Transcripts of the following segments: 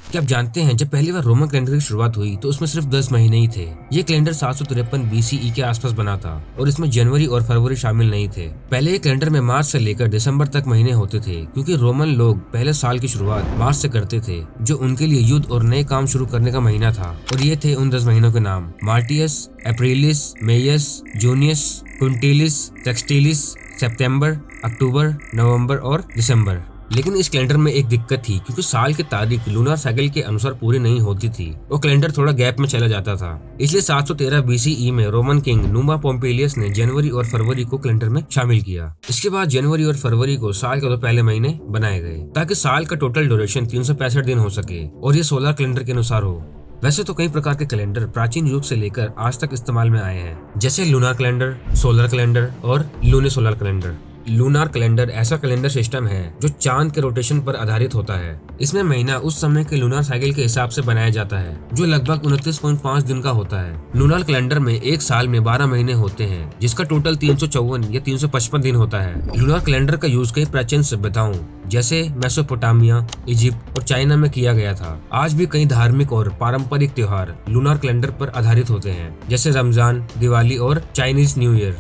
क्या आप जानते हैं जब पहली बार रोमन कैलेंडर की शुरुआत हुई तो उसमें सिर्फ 10 महीने ही थे। ये कैलेंडर 753 BCE के आसपास बना था और इसमें जनवरी और फरवरी शामिल नहीं थे। पहले ये कैलेंडर में मार्च से लेकर दिसंबर तक महीने होते थे, क्योंकि रोमन लोग पहले साल की शुरुआत मार्च से करते थे, जो उनके लिए युद्ध और नए काम शुरू करने का महीना था। और ये थे उन 10 महीनों के नाम: मार्टियस, अप्रैलिस, मेयस, जूनियस, क्विंटिलिस, सेक्सटिलिस, सितंबर, अक्टूबर, नवंबर और दिसंबर। लेकिन इस कैलेंडर में एक दिक्कत थी, क्योंकि साल की तारीख लूनार साइकिल के अनुसार पूरी नहीं होती थी। वो कैलेंडर थोड़ा गैप में चला जाता था। इसलिए 713 BCE में रोमन किंग नुमा पोम्पिलियस ने जनवरी और फरवरी को कैलेंडर में शामिल किया। इसके बाद जनवरी और फरवरी को साल के 2 पहले महीने बनाए गए, ताकि साल का टोटल ड्यूरेशन 365 दिन हो सके और ये सोलर कैलेंडर के अनुसार हो। वैसे तो कई प्रकार के कैलेंडर प्राचीन युग से लेकर आज तक इस्तेमाल में आए हैं, जैसे लूनार कैलेंडर, सोलर कैलेंडर और लूनिसोलर कैलेंडर। लूनार कैलेंडर ऐसा कैलेंडर सिस्टम है जो चांद के रोटेशन पर आधारित होता है। इसमें महीना उस समय के लूनार साइकिल के हिसाब से बनाया जाता है, जो लगभग 29.5 दिन का होता है। लूनार कैलेंडर में एक साल में 12 महीने होते हैं, जिसका टोटल 354 या 355 दिन होता है। लूनार कैलेंडर का यूज कई प्राचीन सभ्यताओं जैसे मेसोपोटामिया, इजिप्ट और चाइना में किया गया था। आज भी कई धार्मिक और पारंपरिक त्योहार लूनार कैलेंडर पर आधारित होते हैं, जैसे रमजान, दिवाली और Chinese new year.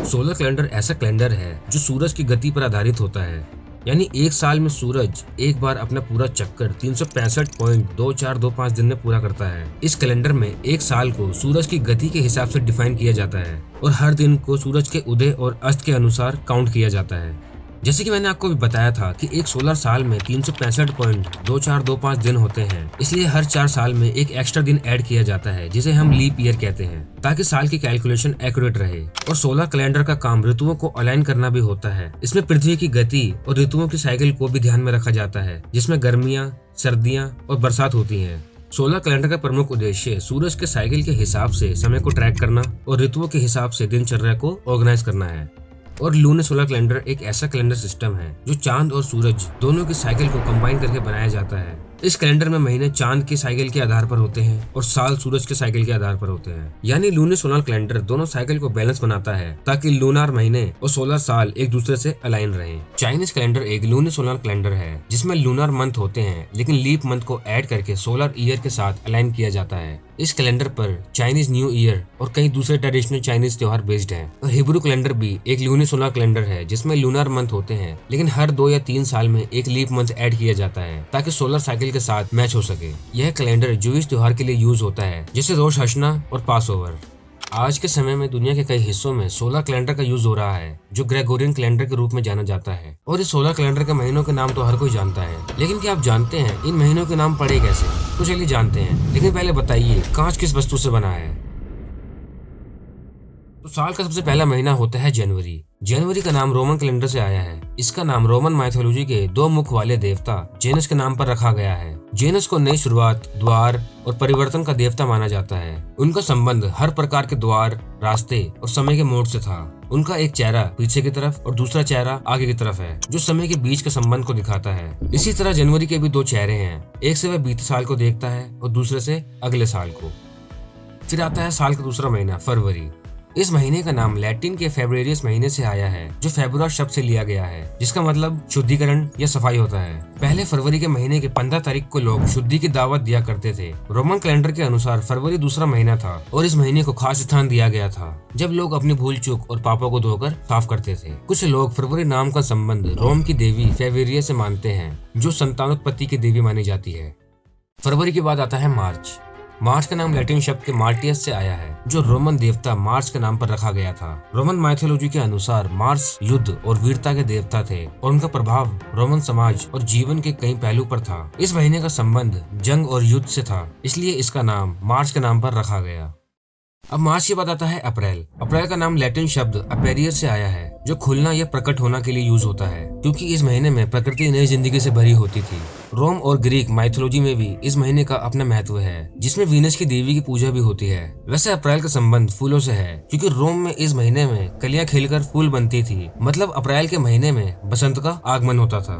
Solar calendar ऐसा कैलेंडर है जो सूरज की गति पर आधारित होता है, यानी एक साल में सूरज एक बार अपना पूरा चक्कर 365.2425 दिन में पूरा करता है। इस कैलेंडर में एक साल को सूरज की गति के हिसाब से डिफाइन किया जाता है और हर दिन को सूरज के उदय और अस्त के अनुसार काउंट किया जाता है। जैसे कि मैंने आपको भी बताया था कि एक सोलर साल में 365.2425 दिन होते हैं, इसलिए हर 4 साल में एक एक्स्ट्रा दिन ऐड किया जाता है, जिसे हम लीप ईयर कहते हैं, ताकि साल की कैलकुलेशन एक्यूरेट रहे। और सोलर कैलेंडर का काम ऋतुओं को अलाइन करना भी होता है। इसमें पृथ्वी की गति और ऋतुओं की साइकिल को भी ध्यान में रखा जाता है, जिसमें गर्मियाँ, सर्दियाँ और बरसात होती हैं। सोलर कैलेंडर का प्रमुख उद्देश्य सूरज के साइकिल के हिसाब से समय को ट्रैक करना और ऋतुओं के हिसाब से दिनचर्या को ऑर्गेनाइज करना है। और लूनिसोलर कैलेंडर एक ऐसा कैलेंडर सिस्टम है जो चांद और सूरज दोनों की साइकिल को कंबाइन करके बनाया जाता है। इस कैलेंडर में महीने चांद की साइकिल के आधार पर होते हैं और साल सूरज के साइकिल के आधार पर होते हैं। यानी लूनिसोलर कैलेंडर दोनों साइकिल को बैलेंस बनाता है, ताकि लूनार महीने और सोलर साल एक दूसरे से अलाइन रहें। चाइनीज कैलेंडर एक लूनिसोलर कैलेंडर है, जिसमें लूनार मंथ होते हैं, लेकिन लीप मंथ को ऐड करके सोलर ईयर के साथ अलाइन किया जाता है। इस कैलेंडर पर चाइनीज न्यू ईयर और कई दूसरे ट्रेडिशनल चाइनीज त्योहार बेस्ड हैं। और हिब्रू कैलेंडर भी एक लूनिसोलर कैलेंडर है, जिसमें लूनार मंथ होते हैं, लेकिन हर 2 या 3 साल में एक लीप मंथ ऐड किया जाता है, ताकि सोलर साइकिल के साथ मैच हो सके। यह कैलेंडर जूइश त्योहार के लिए यूज होता है, जैसे रोश हशना और पास ओवर। आज के समय में दुनिया के कई हिस्सों में सोलर कैलेंडर का यूज हो रहा है, जो ग्रेगोरियन कैलेंडर के रूप में जाना जाता है। और इस सोलर कैलेंडर के महीनों के नाम तो हर कोई जानता है, लेकिन क्या आप जानते हैं इन महीनों के नाम पड़े कैसे? तो चलिए जानते हैं, लेकिन पहले बताइए कांच किस वस्तु से बना है? तो साल का सबसे पहला महीना होता है जनवरी। जनवरी का नाम रोमन कैलेंडर से आया है। इसका नाम रोमन माइथोलॉजी के 2 मुख वाले देवता जेनस के नाम पर रखा गया है। जेनस को नई शुरुआत, द्वार और परिवर्तन का देवता माना जाता है। उनका संबंध हर प्रकार के द्वार, रास्ते और समय के मोड़ से था। उनका एक चेहरा पीछे की तरफ और दूसरा चेहरा आगे की तरफ है, जो समय के बीच के संबंध को दिखाता है। इसी तरह जनवरी के भी 2 चेहरे हैं, एक से वह बीते साल को देखता है और दूसरे से अगले साल को। फिर आता है साल का दूसरा महीना फरवरी। इस महीने का नाम लैटिन के फेब्रुअरियस महीने से आया है, जो फेब्रुआ शब्द से लिया गया है, जिसका मतलब शुद्धिकरण या सफाई होता है। पहले फरवरी के महीने के 15 तारीख को लोग शुद्धि की दावत दिया करते थे। रोमन कैलेंडर के अनुसार फरवरी दूसरा महीना था और इस महीने को खास स्थान दिया गया था, जब लोग अपनी भूल चूक और पापों को धोकर साफ करते थे। कुछ लोग फरवरी नाम का संबंध रोम की देवी फेवेरिया से मानते हैं, जो संतानोत्पत्ति की देवी मानी जाती है। फरवरी के बाद आता है मार्च। मार्च का नाम लैटिन शब्द के मार्टियस से आया है, जो रोमन देवता मार्स के नाम पर रखा गया था। रोमन माइथोलॉजी के अनुसार मार्स युद्ध और वीरता के देवता थे और उनका प्रभाव रोमन समाज और जीवन के कई पहलू पर था। इस महीने का संबंध जंग और युद्ध से था, इसलिए इसका नाम मार्च के नाम पर रखा गया। अब मार्च के बाद आता है अप्रैल। अप्रैल का नाम लैटिन शब्द अपेरियर से आया है, जो खुलना या प्रकट होना के लिए यूज होता है, क्योंकि इस महीने में प्रकृति नई जिंदगी से भरी होती थी। रोम और ग्रीक माइथोलॉजी में भी इस महीने का अपना महत्व है, जिसमें वीनस की देवी की पूजा भी होती है। वैसे अप्रैल का संबंध फूलों से है, क्योंकि रोम में इस महीने में कलियां खिलकर फूल बनती थी, मतलब अप्रैल के महीने में बसंत का आगमन होता था।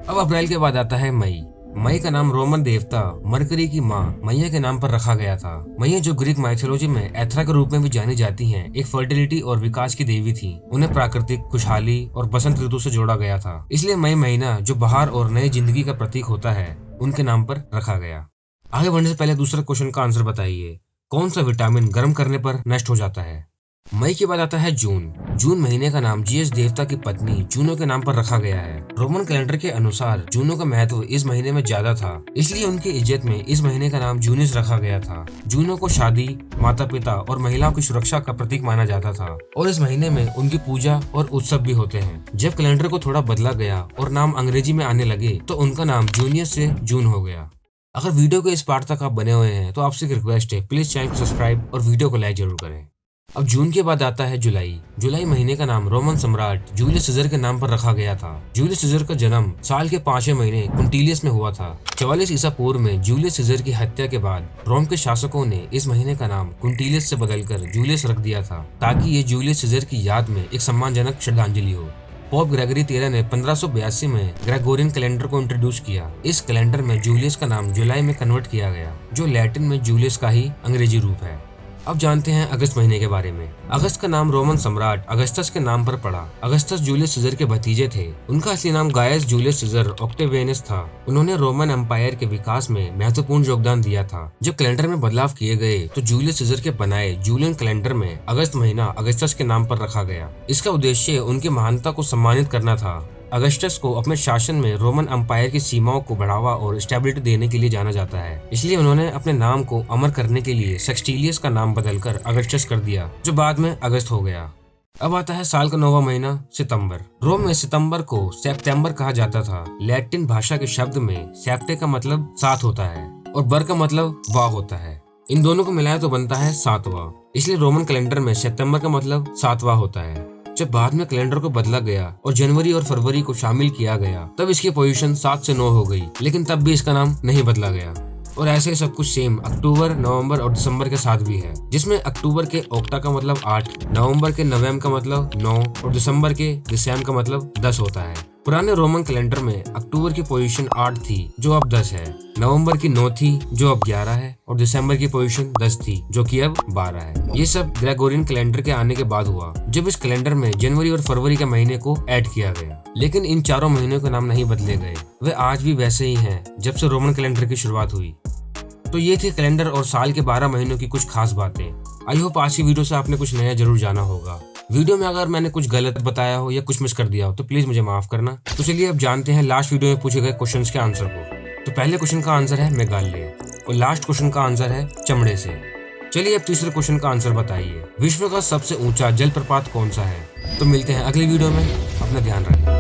अब अप्रैल के बाद आता है मई। मई का नाम रोमन देवता मरकरी की माँ मैया के नाम पर रखा गया था। मैया, जो ग्रीक माइथोलॉजी में एथरा के रूप में भी जानी जाती हैं, एक फर्टिलिटी और विकास की देवी थी। उन्हें प्राकृतिक खुशहाली और बसंत ऋतु से जोड़ा गया था, इसलिए मई महीना, जो बहार और नई जिंदगी का प्रतीक होता है, उनके नाम पर रखा गया। आगे बढ़ने से पहले दूसरे क्वेश्चन का आंसर बताइए, कौन सा विटामिन गर्म करने पर नष्ट हो जाता है? मई के बाद आता है जून। जून महीने का नाम जीएस देवता की पत्नी जूनो के नाम पर रखा गया है। रोमन कैलेंडर के अनुसार जूनो का महत्व इस महीने में ज्यादा था, इसलिए उनकी इज्जत में इस महीने का नाम जूनिस रखा गया था। जूनो को शादी, माता पिता और महिलाओं की सुरक्षा का प्रतीक माना जाता था और इस महीने में उनकी पूजा और उत्सव भी होते हैं। जब कैलेंडर को थोड़ा बदला गया और नाम अंग्रेजी में आने लगे तो उनका नाम जूनियस से जून हो गया। अगर वीडियो के इस पार्ट तक आप बने हुए हैं तो आपसे एक रिक्वेस्ट है, प्लीज चैनल को सब्सक्राइब और वीडियो को लाइक जरूर करें। अब जून के बाद आता है जुलाई। जुलाई महीने का नाम रोमन सम्राट जूलियस सीजर के नाम पर रखा गया था। जूलियस सीजर का जन्म साल के 5वें महीने क्विंटिलियस में हुआ था। 44 ईसा पूर्व में जूलियस सीजर की हत्या के बाद रोम के शासकों ने इस महीने का नाम क्विंटिलियस से बदलकर जूलियस रख दिया था, ताकि ये जूलियस सीजर की याद में एक सम्मानजनक श्रद्धांजलि हो। पोप ग्रेगरी 13 ने 1582 में ग्रेगोरियन कैलेंडर को इंट्रोड्यूस किया। इस कैलेंडर में जूलियस का नाम जुलाई में कन्वर्ट किया गया, जो लैटिन में जूलियस का ही अंग्रेजी रूप है। अब जानते हैं अगस्त महीने के बारे में। अगस्त का नाम रोमन सम्राट अगस्तस के नाम पर पड़ा। अगस्तस जूलियस सीजर के भतीजे थे। उनका असली नाम गायस जूलियस सीजर ऑक्टेवियनस था। उन्होंने रोमन एम्पायर के विकास में महत्वपूर्ण योगदान दिया था। जब कैलेंडर में बदलाव किए गए तो जूलियस सीजर के बनाए जूलियन कैलेंडर में अगस्त महीना अगस्तस के नाम पर रखा गया। इसका उद्देश्य उनकी महानता को सम्मानित करना था। अगस्टस को अपने शासन में रोमन एम्पायर की सीमाओं को बढ़ावा और स्टेबिलिटी देने के लिए जाना जाता है, इसलिए उन्होंने अपने नाम को अमर करने के लिए सेक्सटिलियस का नाम बदलकर अगस्टस कर दिया, जो बाद में अगस्त हो गया। अब आता है साल का 9वां महीना सितंबर। रोम में सितंबर को सेप्टेम्बर कहा जाता था। लैटिन भाषा के शब्द में सेप्टे का मतलब 7 होता है और बर का मतलब वाह होता है। इन दोनों को मिलाया तो बनता है 7वां, इसलिए रोमन कैलेंडर में सितंबर का मतलब 7वां होता है। जब बाद में कैलेंडर को बदला गया और जनवरी और फरवरी को शामिल किया गया, तब इसकी पोजीशन 7 से 9 हो गई, लेकिन तब भी इसका नाम नहीं बदला गया। और ऐसे सब कुछ सेम अक्टूबर, नवंबर और दिसंबर के साथ भी है, जिसमें अक्टूबर के ओक्टा का मतलब 8, नवंबर के नवेम का मतलब 9 और दिसंबर के दिसैम का मतलब 10 होता है। पुराने रोमन कैलेंडर में अक्टूबर की पोजीशन 8 थी, जो अब 10 है। नवंबर की 9 थी, जो अब 11 है और दिसंबर की पोजीशन 10 थी, जो कि अब 12 है। ये सब ग्रेगोरियन कैलेंडर के आने के बाद हुआ, जब इस कैलेंडर में जनवरी और फरवरी के महीने को ऐड किया गया। लेकिन इन चारों महीनों के नाम नहीं बदले गए, वे आज भी वैसे ही हैं जब से रोमन कैलेंडर की शुरुआत हुई। तो ये थी कैलेंडर और साल के 12 महीनों की कुछ खास बातें। आई होप आज की वीडियो से आपने कुछ नया जरूर जाना होगा। वीडियो में अगर मैंने कुछ गलत बताया हो या कुछ मिस कर दिया हो तो प्लीज मुझे माफ करना। तो चलिए अब जानते हैं लास्ट वीडियो में पूछे गए क्वेश्चंस के आंसर को। तो पहले क्वेश्चन का आंसर है मेघालय और लास्ट क्वेश्चन का आंसर है चमड़े से। चलिए अब तीसरे क्वेश्चन का आंसर बताइए, विश्व का सबसे ऊंचा जलप्रपात कौन सा है? तो मिलते हैं अगली वीडियो में, अपना ध्यान रखें।